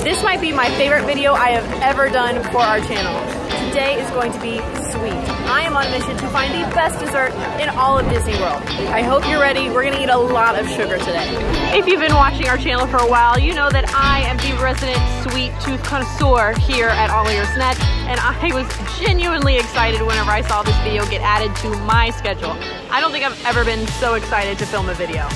This might be my favorite video I have ever done for our channel. Today is going to be sweet. I am on a mission to find the best dessert in all of Disney World. I hope you're ready. We're gonna eat a lot of sugar today. If you've been watching our channel for a while, you know that I am the resident sweet tooth connoisseur here at AllEars.net, and I was genuinely excited whenever I saw this video get added to my schedule. I don't think I've ever been so excited to film a video.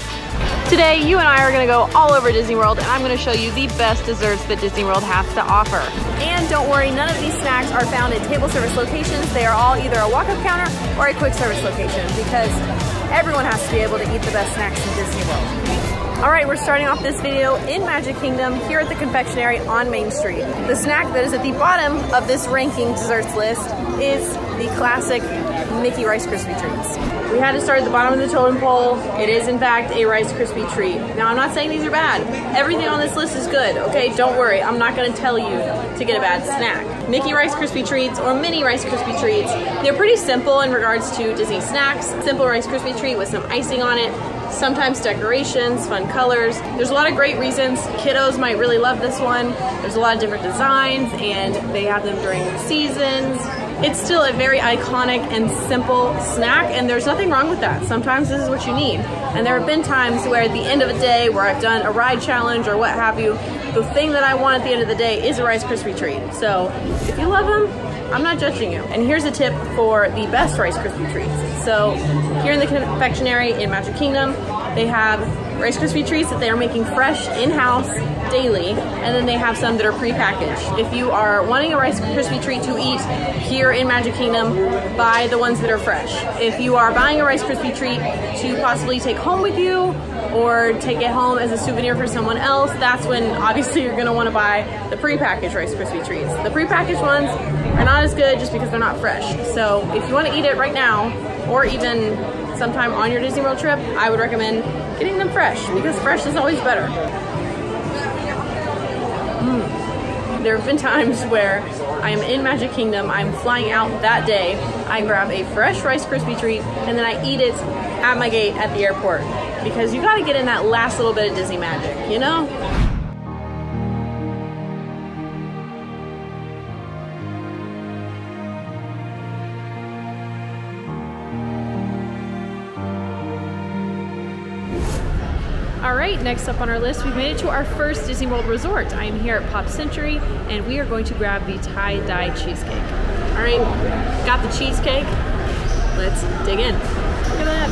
Today, you and I are gonna go all over Disney World, and I'm gonna show you the best desserts that Disney World has to offer. And don't worry, none of these snacks are found at table service locations. They are all either a walk-up counter or a quick service location, because everyone has to be able to eat the best snacks in Disney World. All right, we're starting off this video in Magic Kingdom here at the confectionery on Main Street. The snack that is at the bottom of this ranking desserts list is the classic Mickey Rice Krispie treats. We had to start at the bottom of the totem pole. It is in fact a Rice Krispie treat. Now I'm not saying these are bad. Everything on this list is good, okay? Don't worry, I'm not gonna tell you to get a bad snack. Mickey Rice Krispie treats or mini Rice Krispie treats, they're pretty simple in regards to Disney snacks. Simple Rice Krispie treat with some icing on it, sometimes decorations, fun colors. There's a lot of great reasons. Kiddos might really love this one. There's a lot of different designs and they have them during the seasons. It's still a very iconic and simple snack, and there's nothing wrong with that. Sometimes this is what you need. And there have been times where at the end of a day where I've done a ride challenge or what have you, the thing that I want at the end of the day is a Rice Krispie treat. So if you love them, I'm not judging you. And here's a tip for the best Rice Krispie treats. So here in the confectionery in Magic Kingdom, they have Rice Krispie treats that they are making fresh in-house daily, and then they have some that are pre-packaged. If you are wanting a Rice Krispie treat to eat here in Magic Kingdom, buy the ones that are fresh. If you are buying a Rice Krispie treat to possibly take home with you or take it home as a souvenir for someone else, that's when obviously you're gonna wanna buy the pre-packaged Rice Krispie treats. The pre-packaged ones are not as good just because they're not fresh. So if you wanna eat it right now, or even sometime on your Disney World trip, I would recommend getting them fresh, because fresh is always better. There have been times where I am in Magic Kingdom, I'm flying out that day, I grab a fresh Rice Krispie treat, and then I eat it at my gate at the airport, because you gotta get in that last little bit of Disney magic, you know? All right, next up on our list, we've made it to our first Disney World resort. I am here at Pop Century, and we are going to grab the Thae Dye Cheesecake. All right, got the cheesecake. Let's dig in. Look at that.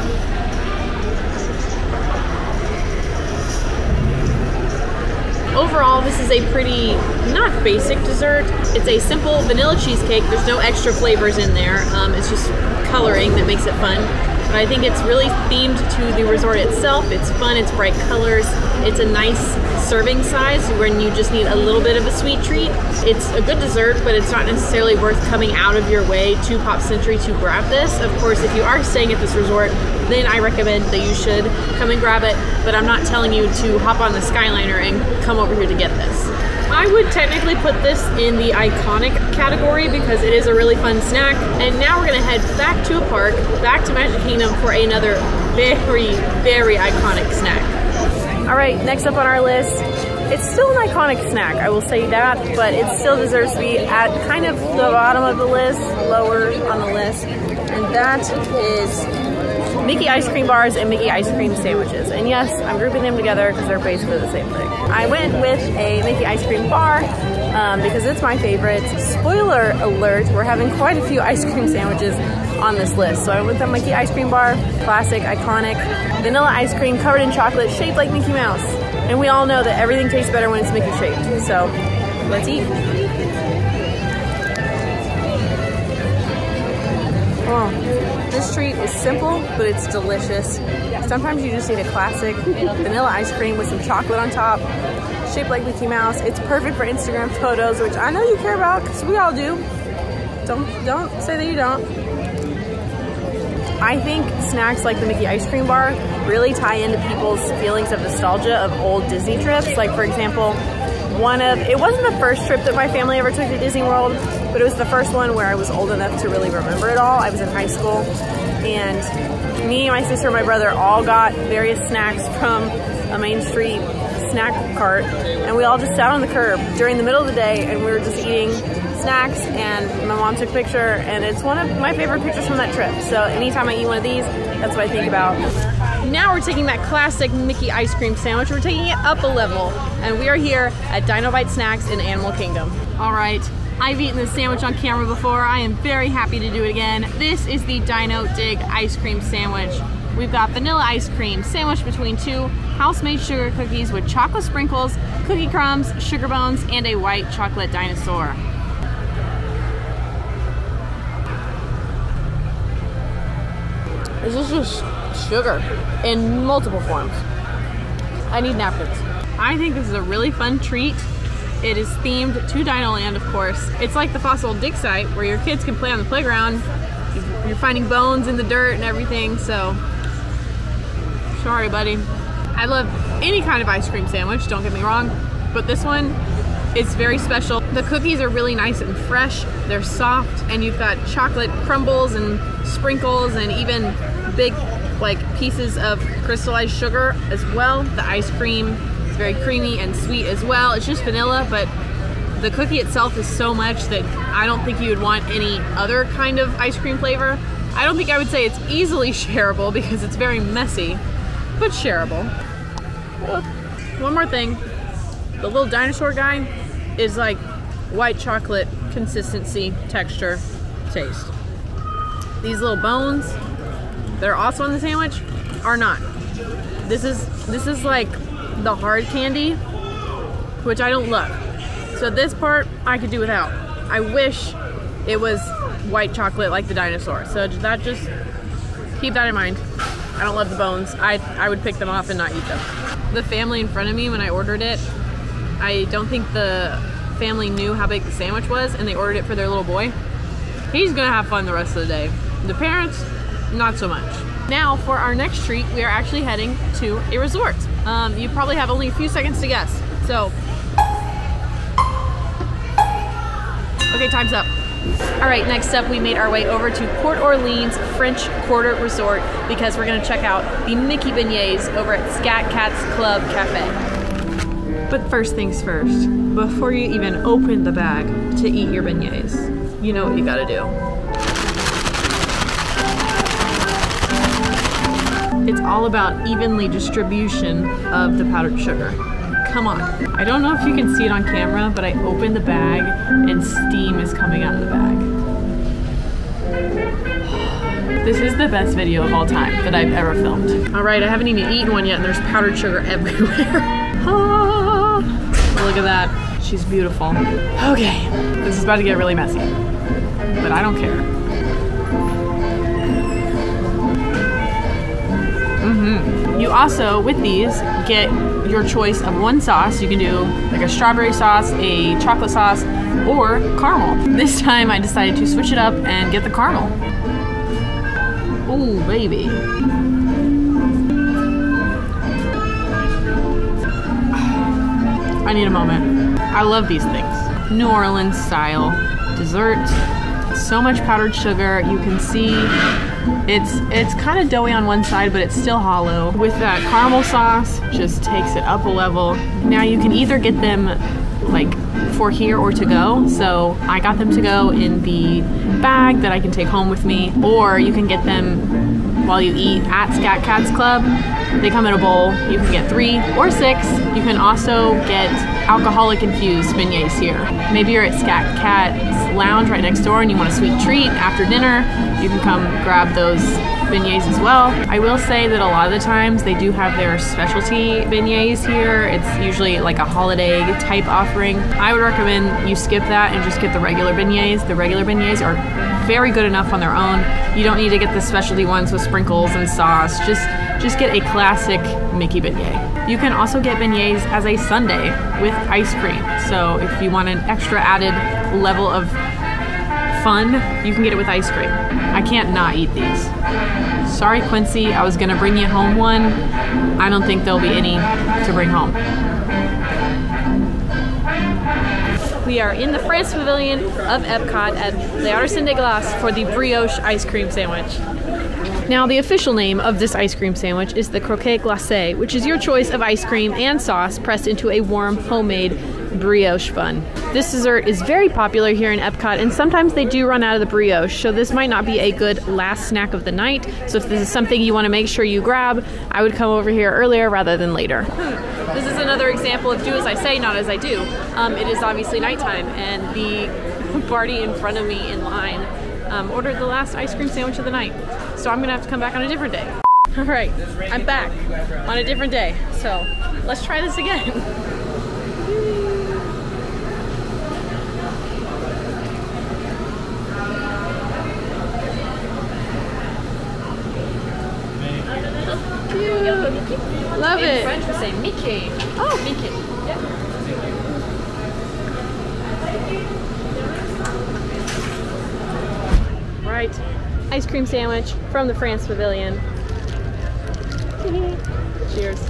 Overall, this is a pretty, not basic dessert. It's a simple vanilla cheesecake. There's no extra flavors in there. It's just coloring that makes it fun. But I think it's really themed to the resort itself. It's fun, it's bright colors. It's a nice serving size when you just need a little bit of a sweet treat. It's a good dessert, but it's not necessarily worth coming out of your way to Pop Century to grab this. Of course, if you are staying at this resort, then I recommend that you should come and grab it, but I'm not telling you to hop on the Skyliner and come over here to get this. I would technically put this in the iconic category because it is a really fun snack. And now we're gonna head back to a park, back to Magic Kingdom for another very, very iconic snack. All right, next up on our list, it's still an iconic snack, I will say that, but it still deserves to be at kind of the bottom of the list, lower on the list, and that is Mickey ice cream bars and Mickey ice cream sandwiches. And yes, I'm grouping them together because they're basically the same thing. I went with a Mickey ice cream bar because it's my favorite. Spoiler alert, we're having quite a few ice cream sandwiches on this list. So I went with the Mickey ice cream bar, classic, iconic, vanilla ice cream covered in chocolate, shaped like Mickey Mouse. And we all know that everything tastes better when it's Mickey shaped. So let's eat. Oh. This treat is simple, but it's delicious. Sometimes you just need a classic vanilla ice cream with some chocolate on top, shaped like Mickey Mouse. It's perfect for Instagram photos, which I know you care about, because we all do. Don't say that you don't. I think snacks like the Mickey ice cream bar really tie into people's feelings of nostalgia of old Disney trips. Like, for example, it wasn't the first trip that my family ever took to Disney World, but it was the first one where I was old enough to really remember it all. I was in high school, and me, my sister, and my brother all got various snacks from a Main Street snack cart, and we all just sat on the curb during the middle of the day, and we were just eating snacks, and my mom took a picture, and it's one of my favorite pictures from that trip. So anytime I eat one of these, that's what I think about. Now we're taking that classic Mickey ice cream sandwich, we're taking it up a level, and we are here at Dino Bite Snacks in Animal Kingdom. All right, I've eaten this sandwich on camera before. I am very happy to do it again. This is the Dino Dig ice cream sandwich. We've got vanilla ice cream sandwiched between 2 house-made sugar cookies with chocolate sprinkles, cookie crumbs, sugar bones, and a white chocolate dinosaur. This is just sugar in multiple forms. I need napkins. I think this is a really fun treat. It is themed to Dino Land, of course. It's like the Fossil Dig site where your kids can play on the playground. You're finding bones in the dirt and everything, so sorry, buddy. I love any kind of ice cream sandwich, don't get me wrong, but this one is very special. The cookies are really nice and fresh. They're soft, and you've got chocolate crumbles and sprinkles and even big like pieces of crystallized sugar as well. The ice cream is very creamy and sweet as well. It's just vanilla, but the cookie itself is so much that I don't think you would want any other kind of ice cream flavor. I don't think I would say it's easily shareable because it's very messy, but shareable. One more thing, the little dinosaur guy is like white chocolate consistency, texture, taste. These little bones that are also in the sandwich are not. This is like the hard candy, which I don't love. So this part I could do without. I wish it was white chocolate like the dinosaur. So that just, keep that in mind. I don't love the bones. I would pick them off and not eat them. The family in front of me, when I ordered it, I don't think the family knew how big the sandwich was, and they ordered it for their little boy. He's gonna have fun the rest of the day. The parents, not so much. Now for our next treat, we are actually heading to a resort. You probably have only a few seconds to guess. So, okay, time's up. All right, next up, we made our way over to Port Orleans French Quarter Resort because we're gonna check out the Mickey beignets over at Scat Cat's Club Cafe. But first things first, before you even open the bag to eat your beignets, you know what you gotta do. It's all about evenly distribution of the powdered sugar. Come on. I don't know if you can see it on camera, but I opened the bag and steam is coming out of the bag. This is the best video of all time that I've ever filmed. All right, I haven't even eaten one yet and there's powdered sugar everywhere. Ah, look at that. She's beautiful. Okay, this is about to get really messy, but I don't care. You also, with these, get your choice of one sauce. You can do like a strawberry sauce, a chocolate sauce, or caramel. This time I decided to switch it up and get the caramel. Ooh, baby. I need a moment. I love these things. New Orleans style dessert. So much powdered sugar. You can see it's kind of doughy on one side, but it's still hollow. With that caramel sauce, just takes it up a level. Now you can either get them like for here or to go. So I got them to go in the bag that I can take home with me, or you can get them while you eat at Scat Cat's Club. They come in a bowl. You can get 3 or 6. You can also get alcoholic infused beignets here. Maybe you're at Scat Cat's Lounge right next door and you want a sweet treat after dinner. You can come grab those beignets as well. I will say that a lot of the times they do have their specialty beignets here. It's usually like a holiday type offering. I would recommend you skip that and just get the regular beignets. The regular beignets are very good enough on their own. You don't need to get the specialty ones with sprinkles and sauce. Just get a classic Mickey beignet. You can also get beignets as a sundae with ice cream. So if you want an extra added level of fun, you can get it with ice cream. I can't not eat these. Sorry, Quincy, I was gonna bring you home one. I don't think there'll be any to bring home. We are in the France Pavilion of Epcot at AllEars.net for the brioche ice cream sandwich. Now, the official name of this ice cream sandwich is the Croquet Glass, which is your choice of ice cream and sauce pressed into a warm, homemade brioche bun. This dessert is very popular here in Epcot, and sometimes they do run out of the brioche, so this might not be a good last snack of the night. So if this is something you want to make sure you grab, I would come over here earlier rather than later. This is another example of do as I say, not as I do. It is obviously nighttime, and the party in front of me in line ordered the last ice cream sandwich of the night. So I'm gonna have to come back on a different day. All right, I'm back on a different day. So let's try this again. Cute. Love it. In French we say Mickey. Oh, Mickey. Yeah. Right. Ice cream sandwich from the France Pavilion. Cheers.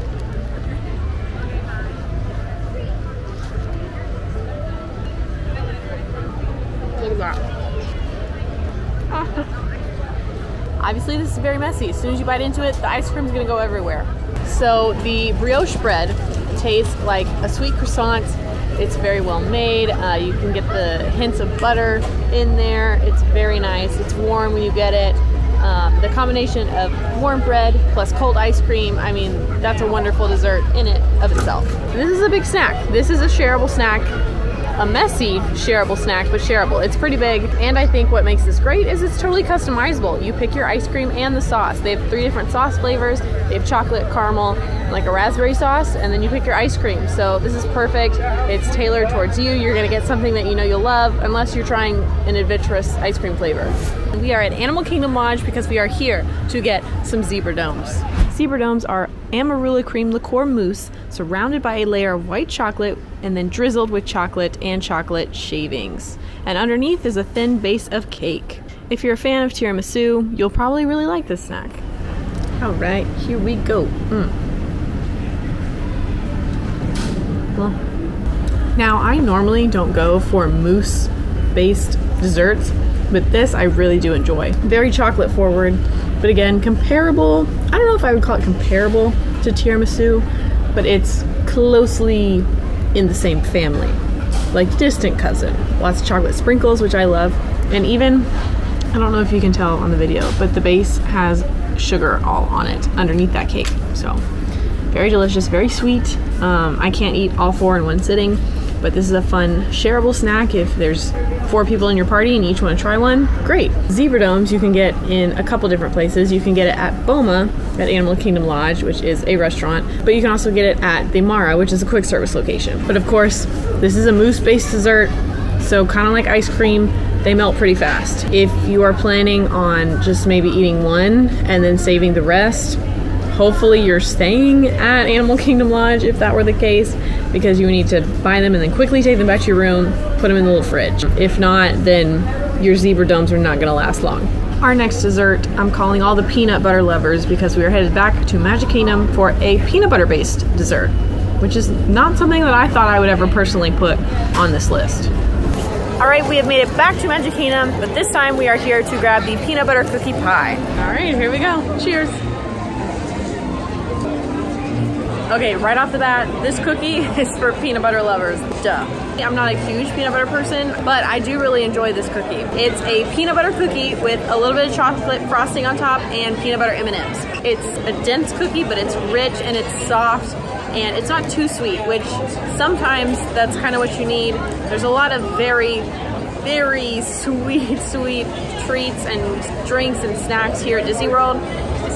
Look at that. Obviously this is very messy. As soon as you bite into it, the ice cream is going to go everywhere. So the brioche bread tastes like a sweet croissant. It's very well made. You can get the hints of butter in there. It's very nice. It's warm when you get it. The combination of warm bread plus cold ice cream, I mean, that's a wonderful dessert in it of itself. This is a big snack. This is a shareable snack. A messy shareable snack, but shareable. It's pretty big, and I think what makes this great is it's totally customizable. You pick your ice cream and the sauce. They have 3 different sauce flavors. They have chocolate, caramel, like a raspberry sauce, and then you pick your ice cream. So this is perfect. It's tailored towards you. You're gonna get something that you know you'll love, unless you're trying an adventurous ice cream flavor. We are at Animal Kingdom Lodge because we are here to get some zebra domes. Zebra domes are Amarula cream liqueur mousse surrounded by a layer of white chocolate and then drizzled with chocolate and chocolate shavings. And underneath is a thin base of cake. If you're a fan of tiramisu, you'll probably really like this snack. All right, here we go. Well, now I normally don't go for mousse-based desserts, but this I really do enjoy. Very chocolate forward, but again, comparable. I don't know if I would call it comparable to tiramisu, but it's closely in the same family, like distant cousin. Lots of chocolate sprinkles, which I love, and even, I don't know if you can tell on the video, but the base has sugar all on it underneath that cake. So very delicious, very sweet. I can't eat all 4 in one sitting, but this is a fun shareable snack. If there's 4 people in your party and you each want to try one, great. Zebra domes you can get in a couple different places. You can get it at Boma at Animal Kingdom Lodge, which is a restaurant, but you can also get it at the Mara, which is a quick service location. But of course, this is a mousse-based dessert, so kind of like ice cream, they melt pretty fast. If you are planning on just maybe eating one and then saving the rest, hopefully you're staying at Animal Kingdom Lodge if that were the case, because you would need to buy them and then quickly take them back to your room, put them in the little fridge. If not, then your zebra domes are not gonna last long. Our next dessert, I'm calling all the peanut butter lovers because we are headed back to Magic Kingdom for a peanut butter based dessert, which is not something that I thought I would ever personally put on this list. All right, we have made it back to Magic Kingdom, but this time we are here to grab the peanut butter cookie pie. All right, here we go. Cheers. Okay, right off the bat, this cookie is for peanut butter lovers, duh. I'm not a huge peanut butter person, but I do really enjoy this cookie. It's a peanut butter cookie with a little bit of chocolate frosting on top and peanut butter M&Ms. It's a dense cookie, but it's rich and it's soft and it's not too sweet, which sometimes that's kind of what you need. There's a lot of very, very sweet treats and drinks and snacks here at Disney World.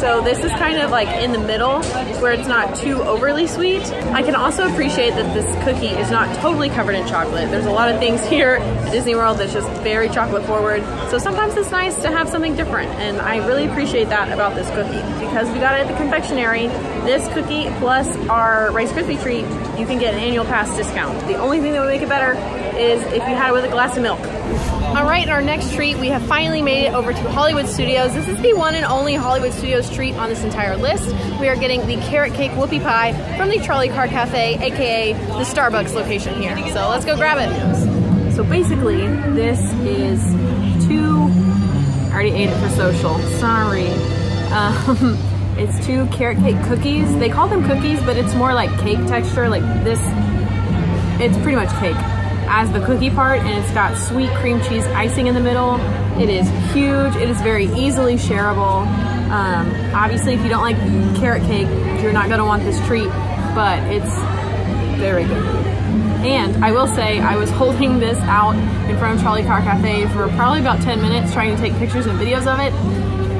So this is kind of like in the middle where it's not too overly sweet. I can also appreciate that this cookie is not totally covered in chocolate. There's a lot of things here at Disney World that's just very chocolate forward. So sometimes it's nice to have something different, and I really appreciate that about this cookie. Because we got it at the confectionery, this cookie plus our Rice Krispie treat, you can get an annual pass discount. The only thing that would make it better is if you had it with a glass of milk. All right, our next treat, we have finally made it over to Hollywood Studios. This is the one and only Hollywood Studios treat on this entire list. We are getting the carrot cake whoopie pie from the Charlie Car Cafe, AKA the Starbucks location here. So let's go grab it. So basically, this is I already ate it for social, sorry. It's 2 carrot cake cookies. They call them cookies, but it's more like cake texture, like this. It's pretty much cake as the cookie part, and it's got sweet cream cheese icing in the middle. It is huge. It is very easily shareable. Obviously, if you don't like carrot cake, you're not gonna want this treat, but it's very good. And I will say, I was holding this out in front of Charlie Car Cafe for probably about 10 minutes trying to take pictures and videos of it,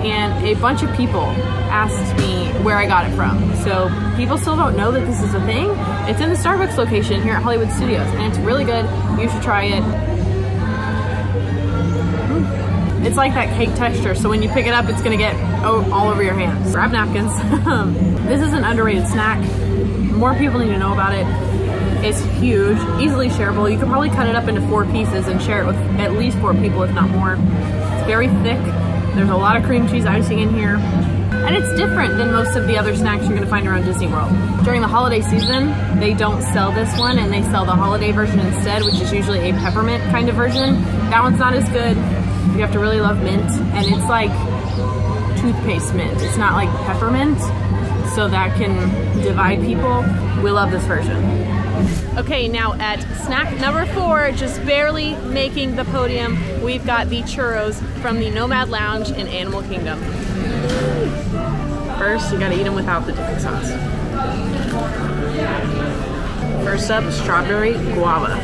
and a bunch of people asked me where I got it from. So people still don't know that this is a thing. It's in the Starbucks location here at Hollywood Studios, and it's really good. You should try it. It's like that cake texture, so when you pick it up, it's gonna get all over your hands. Grab napkins. This is an underrated snack. More people need to know about it. It's huge, easily shareable. You could probably cut it up into 4 pieces and share it with at least 4 people, if not more. It's very thick. There's a lot of cream cheese icing in here. And it's different than most of the other snacks you're gonna find around Disney World. During the holiday season, they don't sell this one, and they sell the holiday version instead, which is usually a peppermint kind of version. That one's not as good. You have to really love mint, and it's like toothpaste mint. It's not like peppermint, so that can divide people. We love this version. Okay, now at snack number 4, just barely making the podium, we've got the churros from the Nomad Lounge in Animal Kingdom. First, you gotta eat them without the dipping sauce. First up, strawberry guava.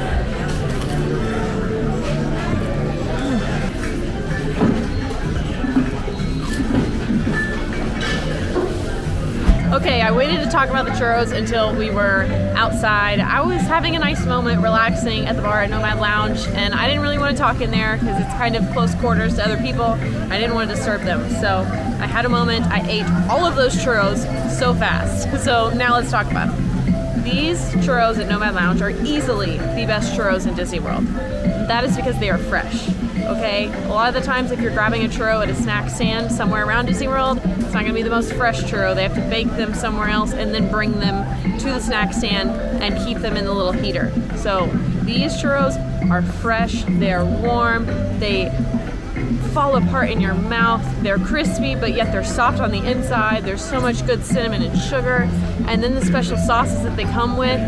Okay, I waited to talk about the churros until we were outside. I was having a nice moment relaxing at the bar at Nomad Lounge, and I didn't really want to talk in there because it's kind of close quarters to other people. I didn't want to disturb them, so I had a moment. I ate all of those churros so fast. So now let's talk about them. These churros at Nomad Lounge are easily the best churros in Disney World. That is because they are fresh. Okay, a lot of the times if you're grabbing a churro at a snack stand somewhere around Disney World, it's not gonna be the most fresh churro. They have to bake them somewhere else and then bring them to the snack stand and keep them in the little heater. So these churros are fresh, they're warm, they fall apart in your mouth, they're crispy, but yet they're soft on the inside. There's so much good cinnamon and sugar, and then the special sauces that they come with,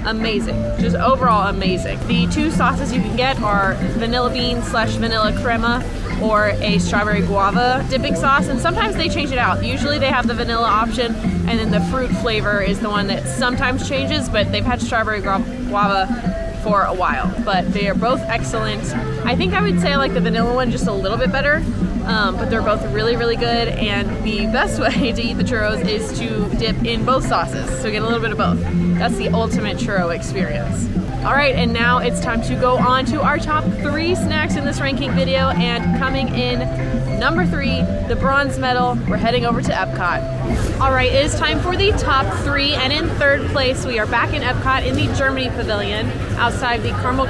amazing, just overall amazing. The 2 sauces you can get are vanilla bean / vanilla crema or a strawberry guava dipping sauce, and sometimes they change it out. Usually they have the vanilla option, and then the fruit flavor is the one that sometimes changes, but they've had strawberry guava for a while, but they are both excellent. I think I would say I like the vanilla one just a little bit better, but they're both really, really good, and the best way to eat the churros is to dip in both sauces, so get a little bit of both. That's the ultimate churro experience. All right, and now it's time to go on to our top 3 snacks in this ranking video, and coming in number 3, the bronze medal, we're heading over to Epcot. All right, it is time for the top 3, and in 3rd place, we are back in Epcot in the Germany Pavilion outside the Caramel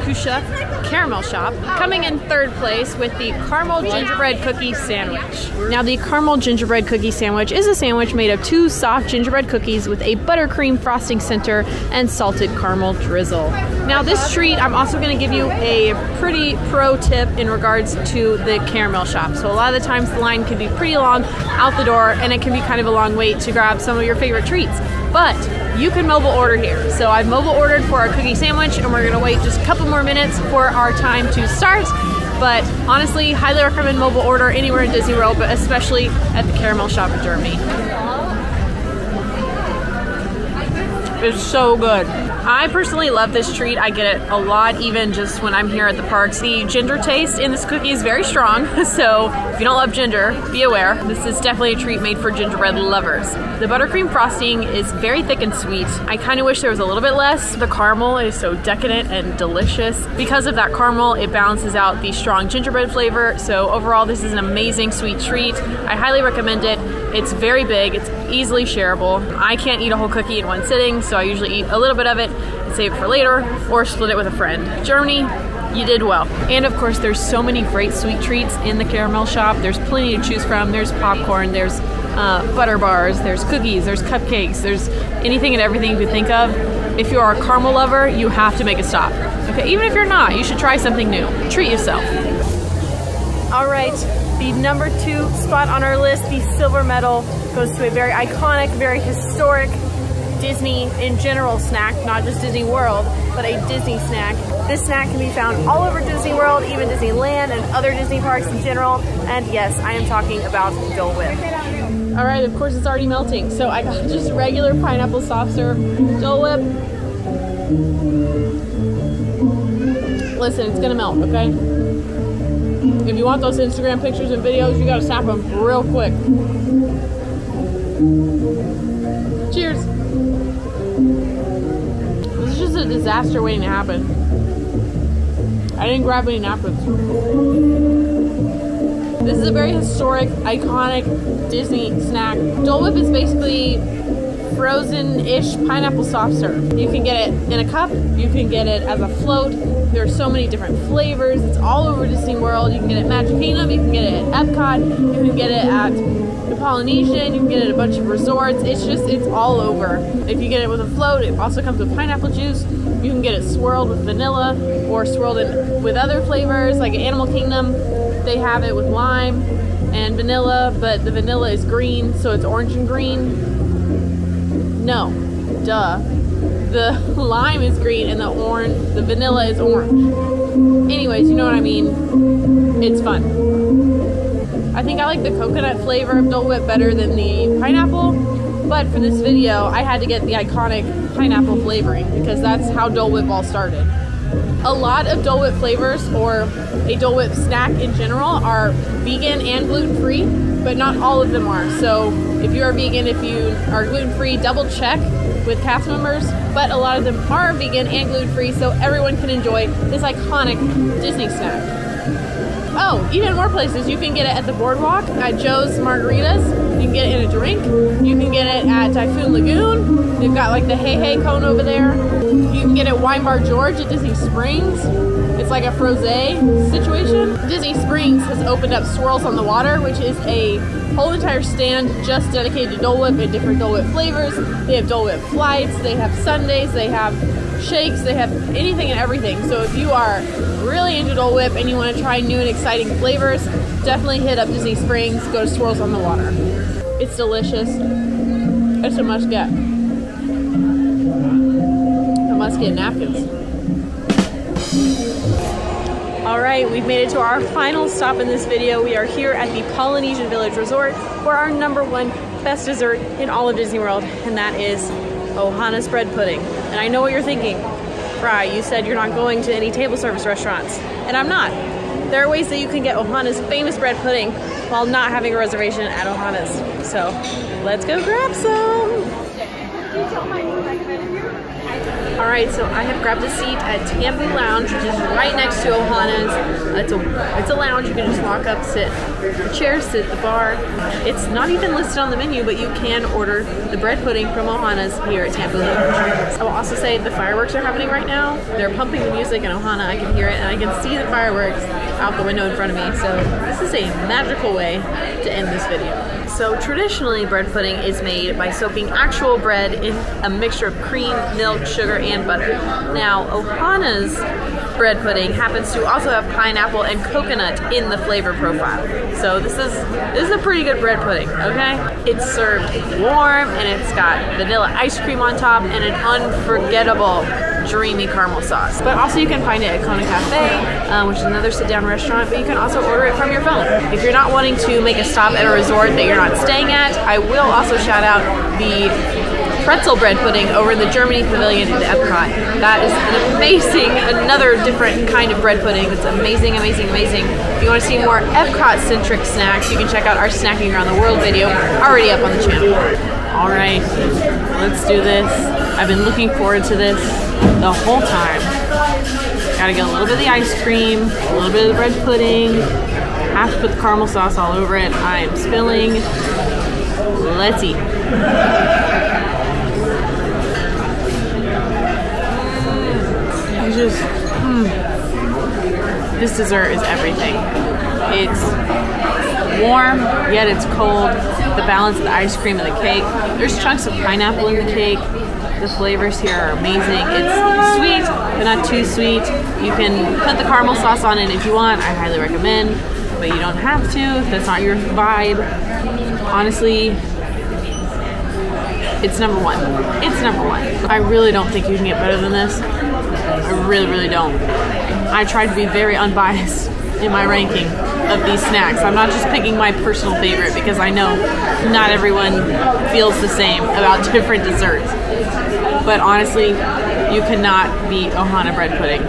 Shop. Coming in 3rd place with the caramel gingerbread cookie sandwich. Now, the caramel gingerbread cookie sandwich is a sandwich made of 2 soft gingerbread cookies with a buttercream frosting center and salted caramel drizzle. Now, this treat, I'm also going to give you a pretty pro tip in regards to the Caramel Shop. So a lot of the times the line can be pretty long out the door, and it can be kind of a long wait to grab some of your favorite treats. But you can mobile order here. So I've mobile ordered for our cookie sandwich, and we're gonna wait just a couple more minutes for our time to start. But honestly, highly recommend mobile order anywhere in Disney World, but especially at the Caramel Shop in Germany. It's so good. I personally love this treat. I get it a lot, even just when I'm here at the parks. The ginger taste in this cookie is very strong, so if you don't love ginger, be aware. This is definitely a treat made for gingerbread lovers. The buttercream frosting is very thick and sweet. I kind of wish there was a little bit less. The caramel is so decadent and delicious. Because of that caramel, it balances out the strong gingerbread flavor, so overall this is an amazing sweet treat. I highly recommend it. It's very big, it's easily shareable. I can't eat a whole cookie in one sitting, so I usually eat a little bit of it and save it for later, or split it with a friend. Germany, you did well. And of course, there's so many great sweet treats in the Caramel Shop. There's plenty to choose from. There's popcorn, there's butter bars, there's cookies, there's cupcakes, there's anything and everything you could think of. If you are a caramel lover, you have to make a stop. Okay, even if you're not, you should try something new. Treat yourself. All right, The number 2 spot on our list, the silver medal, goes to a very iconic, very historic Disney in general snack, not just Disney World, but a Disney snack. This snack can be found all over Disney World, even Disneyland and other Disney parks in general. And yes, I am talking about Dole Whip. All right, of course it's already melting. So I got just regular pineapple soft serve Dole Whip. Listen, it's gonna melt, okay? If you want those Instagram pictures and videos, you gotta snap them real quick. Cheers. This is just a disaster waiting to happen. I didn't grab any napkins. This is a very historic, iconic Disney snack. Dole Whip is basically frozen-ish pineapple soft serve. You can get it in a cup, you can get it as a float. There are so many different flavors. It's all over Disney World. You can get it at Magic Kingdom, you can get it at Epcot, you can get it at the Polynesian, you can get it at a bunch of resorts. It's all over. If you get it with a float, it also comes with pineapple juice. You can get it swirled with vanilla or swirled in with other flavors, like at Animal Kingdom. They have it with lime and vanilla, but the vanilla is green, so it's orange and green. No, duh. The lime is green and the vanilla is orange. Anyways, you know what I mean. It's fun. I think I like the coconut flavor of Dole Whip better than the pineapple, but for this video, I had to get the iconic pineapple flavoring because that's how Dole Whip all started. A lot of Dole Whip flavors, or a Dole Whip snack in general, are vegan and gluten-free, but not all of them are. So if you are vegan, if you are gluten-free, double check with cast members, but a lot of them are vegan and gluten-free, so everyone can enjoy this iconic Disney snack. Oh, even more places. You can get it at the boardwalk, at Joe's Margaritas. You can get it in a drink. You can get it at Typhoon Lagoon. They've got like the Hey Hey cone over there. You can get it at Wine Bar George at Disney Springs. It's like a frosé situation. Disney Springs has opened up Swirls on the Water, which is a whole entire stand just dedicated to Dole Whip and different Dole Whip flavors. They have Dole Whip flights, they have sundaes, they have shakes, they have anything and everything. So if you are really into Dole Whip and you want to try new and exciting flavors, definitely hit up Disney Springs, go to Swirls on the Water. It's delicious. It's a must get. A must get napkins. All right, we've made it to our final stop in this video. We are here at the Polynesian Village Resort for our #1 best dessert in all of Disney World, and that is Ohanas bread pudding. And I know what you're thinking. Fry, you said you're not going to any table service restaurants, and I'm not. There are ways that you can get Ohanas famous bread pudding while not having a reservation at Ohanas. So let's go grab some. All right, so I have grabbed a seat at Tambu Lounge, which is right next to Ohanas. It's a lounge. You can just walk up, sit the chairs, sit at the bar. It's not even listed on the menu, but you can order the bread pudding from Ohanas here at Tambu Lounge. I will also say the fireworks are happening right now. They're pumping the music in Ohana. I can hear it, and I can see the fireworks out the window in front of me. So this is a magical way to end this video. So traditionally, bread pudding is made by soaking actual bread in a mixture of cream, milk, sugar, and butter. Now, Ohana's bread pudding happens to also have pineapple and coconut in the flavor profile. So this is a pretty good bread pudding, okay? It's served warm, and it's got vanilla ice cream on top and an unforgettable dreamy caramel sauce. But also you can find it at Kona Cafe, which is another sit-down restaurant, but you can also order it from your phone. If you're not wanting to make a stop at a resort that you're not staying at, I will also shout out the pretzel bread pudding over in the Germany Pavilion at Epcot. That is an amazing, another different kind of bread pudding. It's amazing, amazing, amazing. If you want to see more Epcot-centric snacks, you can check out our Snacking Around the World video, already up on the channel. All right, let's do this. I've been looking forward to this the whole time. Gotta get a little bit of the ice cream, a little bit of the bread pudding, have to put the caramel sauce all over it. I am spilling. Let's eat. This dessert is everything. It's warm, yet it's cold. The balance of the ice cream and the cake. There's chunks of pineapple in the cake. The flavors here are amazing. It's sweet, but not too sweet. You can put the caramel sauce on it if you want. I highly recommend. but you don't have to if that's not your vibe. Honestly, it's number one. It's number one. I really don't think you can get better than this. I really, really don't. I tried to be very unbiased in my ranking of these snacks. I'm not just picking my personal favorite because I know not everyone feels the same about different desserts. But honestly, you cannot beat Ohana bread pudding.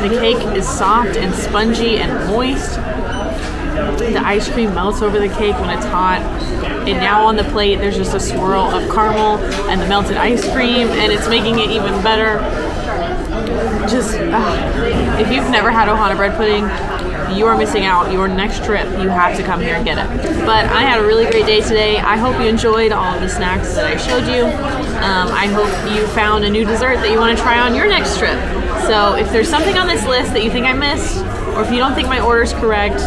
The cake is soft and spongy and moist. The ice cream melts over the cake when it's hot. And now on the plate, there's just a swirl of caramel and the melted ice cream, and it's making it even better. Just, if you've never had Ohana bread pudding, you are missing out. Your next trip, you have to come here and get it. But I had a really great day today. I hope you enjoyed all of the snacks that I showed you. I hope you found a new dessert that you want to try on your next trip. So if there's something on this list that you think I missed, or if you don't think my order is correct,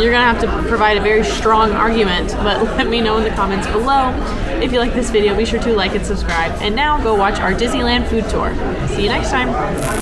you're gonna have to provide a very strong argument, but let me know in the comments below. If you like this video, be sure to like and subscribe. And now go watch our Disneyland food tour. See you next time.